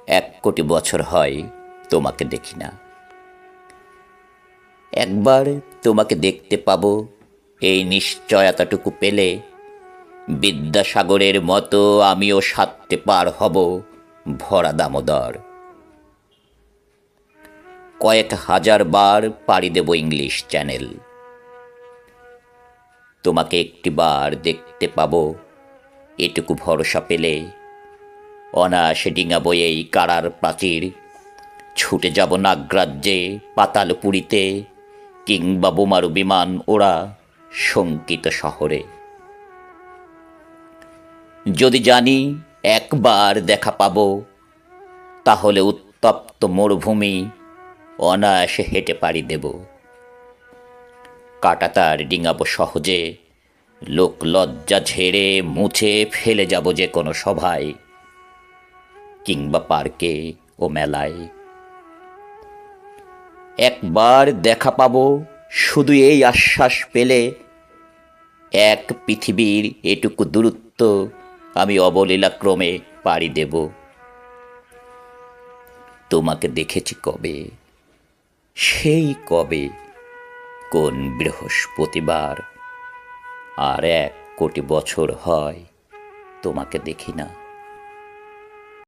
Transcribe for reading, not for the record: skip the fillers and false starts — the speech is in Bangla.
1 কোটি বছর হয় তোমাকে দেখি না। একবার তোমাকে দেখতে পাবো এই নিশ্চয়তাটুকু পেলে, বিদ্যাসাগরের মতো আমিও সাততে পার হব ভরা দামোদর। কয়েক হাজার বার পাড়ি দেব ইংলিশ চ্যানেল। তোমাকে একটিবার দেখতে পাবো এটুকু ভরসা পেলে, অনায়াসে ডিঙা বয়েই কারার প্রাচীর, ছুটে যাব নাগরাজ্যে পাতালপুরীতে, কিংবা বোমারু বিমান ওড়া শঙ্কিত শহরে। যদি জানি একবার দেখা পাবো, তাহলে উত্তপ্ত মরুভূমি অনায়াসে হেঁটে পাড়ি দেব। কাঁটাতার ডিঙাবো সহজে, লোক লজ্জা ঝেড়ে মুছে ফেলে যাব যে কোনো সভায়, কিংবা পার্কে ও মেলায়। একবার দেখা পাবো শুধু এই আশ্বাস পেলে, এক পৃথিবীর এটুকু দূরত্ব আমি অবলীলাক্রমে পাড়ি দেব। তোমাকে দেখেছি কবে, সেই কবে, কোন বৃহস্পতিবার, আর 1 কোটি বছর হয় তোমাকে দেখি না।